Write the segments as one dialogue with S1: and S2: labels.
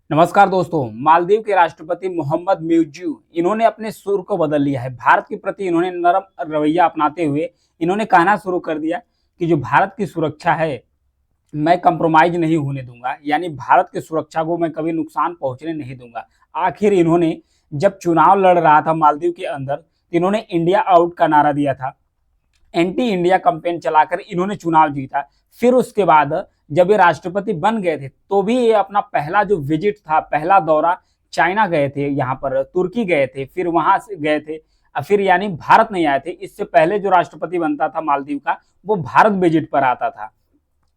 S1: नमस्कार दोस्तों। मालदीव के राष्ट्रपति मोहम्मद मुइज़्ज़ू इन्होंने अपने सुर को बदल लिया है। भारत के प्रति इन्होंने नरम रवैया अपनाते हुए इन्होंने कहना शुरू कर दिया कि जो भारत की सुरक्षा है, मैं कंप्रोमाइज़ नहीं होने दूँगा, यानी भारत की सुरक्षा को मैं कभी नुकसान पहुँचने नहीं दूँगा। आखिर इन्होंने जब चुनाव लड़ रहा था मालदीव के अंदर, तो इन्होंने इंडिया आउट का नारा दिया था। एंटी इंडिया कैंपेन चलाकर इन्होंने चुनाव जीता। फिर उसके बाद जब ये राष्ट्रपति बन गए थे, तो भी ये अपना पहला जो विजिट था, पहला दौरा चाइना गए थे, यहाँ पर तुर्की गए थे, फिर वहां से गए थे, फिर यानी भारत नहीं आए थे। इससे पहले जो राष्ट्रपति बनता था मालदीव का, वो भारत विजिट पर आता था।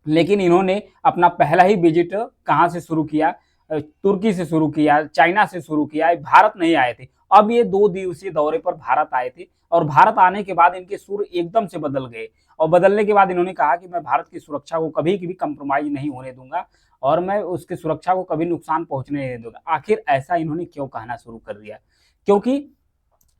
S1: लेकिन इन्होंने अपना पहला ही विजिट कहाँ से शुरू किया, तुर्की से शुरू किया, चाइना से शुरू किया, भारत नहीं आए थे। अब ये 2 दिवसीय दौरे पर भारत आए थे और भारत आने के बाद इनके सुर एकदम से बदल गए और बदलने के बाद इन्होंने कहा कि मैं भारत की सुरक्षा को कभी भी कंप्रोमाइज नहीं होने दूंगा और मैं उसकी सुरक्षा को कभी नुकसान पहुंचने नहीं दूंगा। आखिर ऐसा इन्होंने क्यों कहना शुरू कर दिया? क्योंकि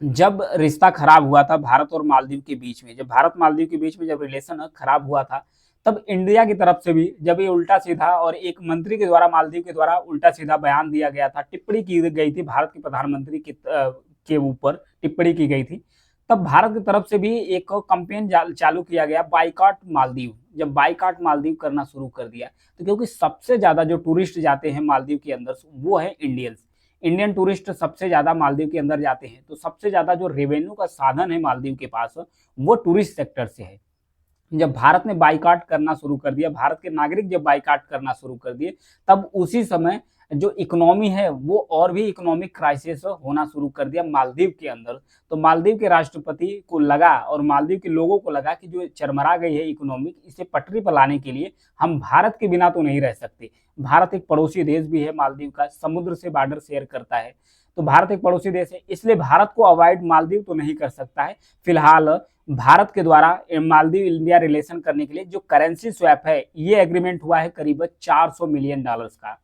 S1: जब रिश्ता खराब हुआ था भारत और मालदीव के बीच में, जब भारत मालदीव के बीच में जब रिलेशन खराब हुआ था, तब इंडिया की तरफ से भी जब ये उल्टा सीधा और एक मंत्री के द्वारा मालदीव के द्वारा उल्टा सीधा बयान दिया गया था, टिप्पणी की गई थी भारत के प्रधानमंत्री के ऊपर टिप्पणी की गई थी, तब भारत की तरफ से भी एक कैंपेन चालू किया गया, बाइकॉट मालदीव। जब बाइकॉट मालदीव करना शुरू कर दिया, तो क्योंकि सबसे ज्यादा जो टूरिस्ट जाते हैं मालदीव के अंदर वो है इंडियंस। इंडियन टूरिस्ट सबसे ज्यादा मालदीव के अंदर जाते हैं, तो सबसे ज्यादा जो रेवेन्यू का साधन है मालदीव के पास, वो टूरिस्ट सेक्टर से है। जब भारत ने बाइकआउट करना शुरू कर दिया, भारत के नागरिक जब बाइकआउट करना शुरू कर दिए, तब उसी समय जो इकोनॉमी है वो और भी इकोनॉमिक क्राइसिस होना शुरू कर दिया मालदीव के अंदर। तो मालदीव के राष्ट्रपति को लगा और मालदीव के लोगों को लगा कि जो चरमरा गई है इकोनॉमिक, इसे पटरी पर लाने के लिए हम भारत के बिना तो नहीं रह सकते। भारत एक पड़ोसी देश भी है मालदीव का, समुद्र से बॉर्डर शेयर करता है, तो भारत एक पड़ोसी देश है, इसलिए भारत को अवॉइड मालदीव तो नहीं कर सकता है। फिलहाल भारत के द्वारा मालदीव इंडिया रिलेशन करने के लिए जो करेंसी स्वैप है, ये एग्रीमेंट हुआ है करीब $400 मिलियन का।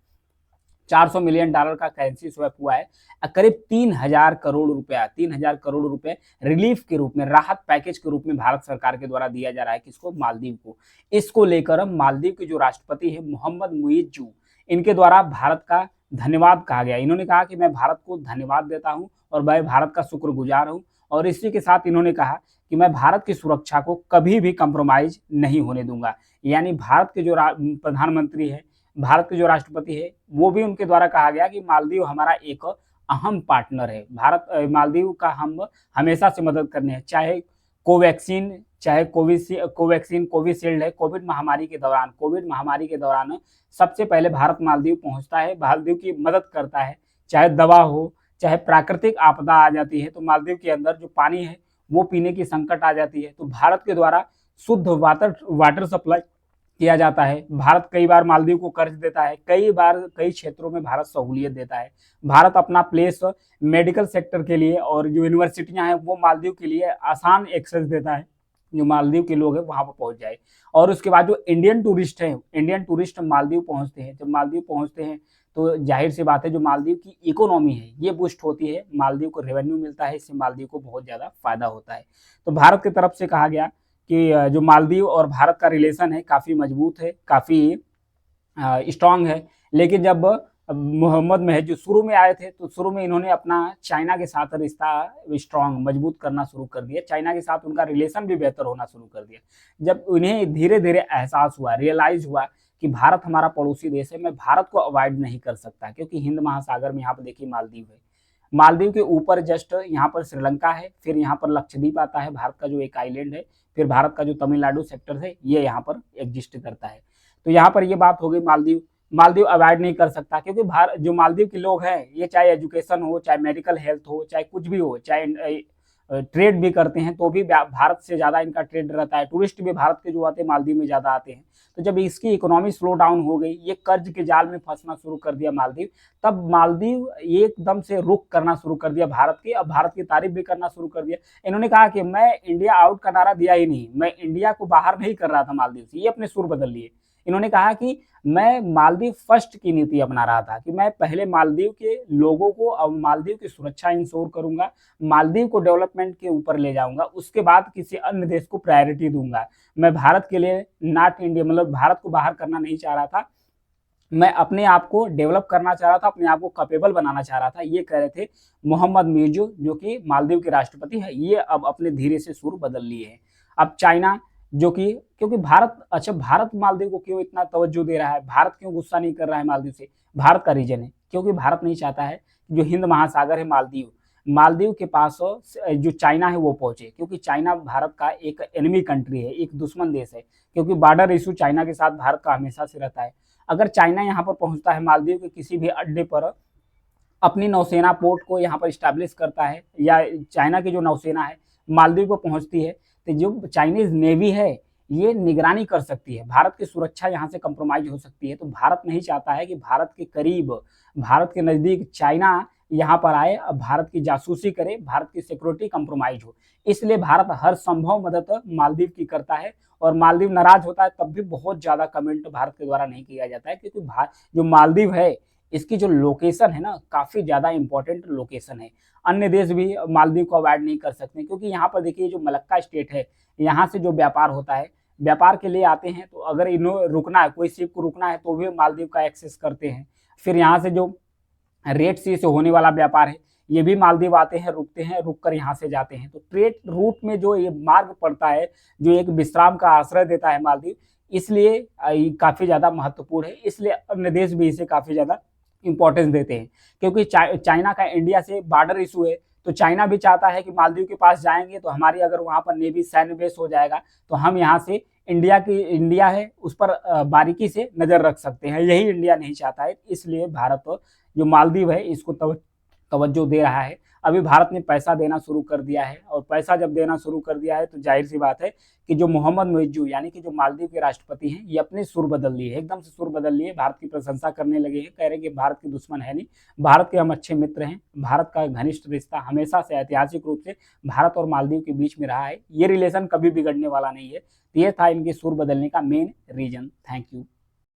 S1: $400 मिलियन का करेंसी स्वैप हुआ है। करीब 3,000 करोड़ रुपया, 3,000 करोड़ रुपए रिलीफ के रूप में, राहत पैकेज के रूप में भारत सरकार के द्वारा दिया जा रहा है किसको? मालदीव को। इसको लेकर मालदीव के जो राष्ट्रपति है मोहम्मद मुइज़्ज़ू, इनके द्वारा भारत का धन्यवाद कहा गया। इन्होंने कहा कि मैं भारत को धन्यवाद देता हूं और मैं भारत का शुक्रगुजार हूं, और इसी के साथ इन्होंने कहा कि मैं भारत की सुरक्षा को कभी भी कंप्रोमाइज नहीं होने दूंगा। यानी भारत के जो प्रधानमंत्री है, भारत के जो राष्ट्रपति है, वो भी उनके द्वारा कहा गया कि मालदीव हमारा एक अहम पार्टनर है। भारत मालदीव का हम हमेशा से मदद करने हैं, चाहे कोवैक्सीन, चाहे कोवैक्सीन, कोविशील्ड है। कोविड महामारी के दौरान सबसे पहले भारत मालदीव पहुंचता है, मालदीव की मदद करता है। चाहे दवा हो, चाहे प्राकृतिक आपदा आ जाती है, तो मालदीव के अंदर जो पानी है वो पीने की संकट आ जाती है, तो भारत के द्वारा शुद्ध वाटर वाटर सप्लाई किया जाता है। भारत कई बार मालदीव को कर्ज देता है, कई बार कई क्षेत्रों में भारत सहूलियत देता है। भारत अपना प्लेस मेडिकल सेक्टर के लिए और जो यूनिवर्सिटियां हैं वो मालदीव के लिए आसान एक्सेस देता है, जो मालदीव के लोग हैं वहां पर पहुंच जाए। और उसके बाद जो इंडियन टूरिस्ट हैं, इंडियन टूरिस्ट मालदीव पहुंचते हैं, जब मालदीव पहुंचते हैं तो जाहिर सी बात है जो मालदीव की इकोनॉमी है ये बूस्ट होती है, मालदीव को रेवेन्यू मिलता है, इससे मालदीव को बहुत ज़्यादा फायदा होता है। तो भारत की तरफ से कहा गया कि जो मालदीव और भारत का रिलेशन है काफ़ी मजबूत है, काफ़ी स्ट्रांग है। लेकिन जब मोहम्मद महजू शुरू में आए थे, तो शुरू में इन्होंने अपना चाइना के साथ रिश्ता स्ट्रांग मजबूत करना शुरू कर दिया, चाइना के साथ उनका रिलेशन भी बेहतर होना शुरू कर दिया। जब उन्हें धीरे धीरे एहसास हुआ, रियलाइज हुआ कि भारत हमारा पड़ोसी देश है, मैं भारत को अवॉइड नहीं कर सकता, क्योंकि हिंद महासागर में यहाँ पर देखिए मालदीव है, मालदीव के ऊपर जस्ट यहाँ पर श्रीलंका है, फिर यहाँ पर लक्षद्वीप आता है, भारत का जो एक आइलैंड है, फिर भारत का जो तमिलनाडु सेक्टर है ये यहाँ पर एग्जिस्ट करता है। तो यहाँ पर ये बात हो गई मालदीव। मालदीव अवॉइड नहीं कर सकता, क्योंकि भारत जो मालदीव के लोग हैं ये चाहे एजुकेशन हो, चाहे मेडिकल हेल्थ हो, चाहे कुछ भी हो, चाहे ट्रेड भी करते हैं तो भी भारत से ज़्यादा इनका ट्रेड रहता है। टूरिस्ट भी भारत के जो आते हैं मालदीव में ज़्यादा आते हैं। तो जब इसकी इकोनॉमी स्लो डाउन हो गई, ये कर्ज के जाल में फंसना शुरू कर दिया मालदीव, तब मालदीव एकदम से रुख करना शुरू कर दिया भारत की, अब भारत की तारीफ भी करना शुरू कर दिया। इन्होंने कहा कि मैं इंडिया आउट का नारा दिया ही नहीं, मैं इंडिया को बाहर नहीं कर रहा था मालदीव से, ये अपने सुर बदल लिए। इन्होंने कहा कि मैं मालदीव फर्स्ट की नीति अपना रहा था, कि मैं पहले मालदीव के लोगों को और मालदीव की सुरक्षा इंश्योर करूंगा, मालदीव को डेवलपमेंट के ऊपर ले जाऊंगा, उसके बाद किसी अन्य देश को प्रायोरिटी दूंगा। मैं भारत के लिए नॉट इंडिया, मतलब भारत को बाहर करना नहीं चाह रहा था, मैं अपने आप को डेवलप करना चाह रहा था, अपने आप को कैपेबल बनाना चाह रहा था, ये कह रहे थे मोहम्मद मिर्ज़ू, जो कि मालदीव के राष्ट्रपति हैं। ये अब अपने धीरे से सुर बदल लिए हैं। अब चाइना, जो कि क्योंकि भारत, अच्छा भारत मालदीव को क्यों इतना तवज्जो दे रहा है, भारत क्यों गुस्सा नहीं कर रहा है मालदीव से? भारत का रीजन है, क्योंकि भारत नहीं चाहता है जो हिंद महासागर है मालदीव, मालदीव के पास जो चाइना है वो पहुंचे, क्योंकि चाइना भारत का एक एनिमी कंट्री है, एक दुश्मन देश है, क्योंकि बॉर्डर इशू चाइना के साथ भारत का हमेशा से रहता है। अगर चाइना यहाँ पर पहुंचता है मालदीव के किसी भी अड्डे पर, अपनी नौसेना पोर्ट को यहाँ पर स्टैब्लिश करता है, या चाइना की जो नौसेना है मालदीव को पहुंचती है, तो जो चाइनीज नेवी है ये निगरानी कर सकती है, भारत की सुरक्षा यहाँ से कंप्रोमाइज हो सकती है। तो भारत नहीं चाहता है कि भारत के करीब, भारत के नज़दीक चाइना यहाँ पर आए, अब भारत की जासूसी करे, भारत की सिक्योरिटी कंप्रोमाइज हो। इसलिए भारत हर संभव मदद मालदीव की करता है, और मालदीव नाराज होता है तब भी बहुत ज़्यादा कमेंट भारत के द्वारा नहीं किया जाता है, क्योंकि जो मालदीव है इसकी जो लोकेशन है ना, काफ़ी ज़्यादा इंपॉर्टेंट लोकेशन है। अन्य देश भी मालदीव को अवॉइड नहीं कर सकते, क्योंकि यहाँ पर देखिए जो मलक्का स्टेट है, यहाँ से जो व्यापार होता है, व्यापार के लिए आते हैं, तो अगर इन्हें रुकना है, कोई शिप को रुकना है, तो भी मालदीव का एक्सेस करते हैं। फिर यहाँ से जो रेड सी से होने वाला व्यापार है, ये भी मालदीव आते हैं, रुकते हैं, रुक कर यहाँ से जाते हैं। तो ट्रेड रूट में जो ये मार्ग पड़ता है, जो एक विश्राम का आश्रय देता है मालदीव, इसलिए काफ़ी ज़्यादा महत्वपूर्ण है। इसलिए अन्य देश भी इसे काफ़ी ज़्यादा इंपॉर्टेंस देते हैं, क्योंकि चाइना का इंडिया से बॉर्डर इशू है, तो चाइना भी चाहता है कि मालदीव के पास जाएंगे तो हमारी अगर वहाँ पर नेवी सैन्य बेस हो जाएगा, तो हम यहाँ से इंडिया है उस पर बारीकी से नज़र रख सकते हैं। यही इंडिया नहीं चाहता है, इसलिए भारत जो मालदीव है इसको तवज्जो दे रहा है। अभी भारत ने पैसा देना शुरू कर दिया है, और पैसा जब देना शुरू कर दिया है तो जाहिर सी बात है कि जो मोहम्मद मुइज़्ज़ू यानी कि जो मालदीव के राष्ट्रपति हैं, ये अपने सुर बदल लिए, एकदम से सुर बदल लिए, भारत की प्रशंसा करने लगे हैं, कह रहे हैं कि भारत के दुश्मन है नहीं, भारत के हम अच्छे मित्र हैं। भारत का घनिष्ठ रिश्ता हमेशा से ऐतिहासिक रूप से भारत और मालदीव के बीच में रहा है, ये रिलेशन कभी बिगड़ने वाला नहीं है। तो ये था इनके सुर बदलने का मेन रीजन। Thank you.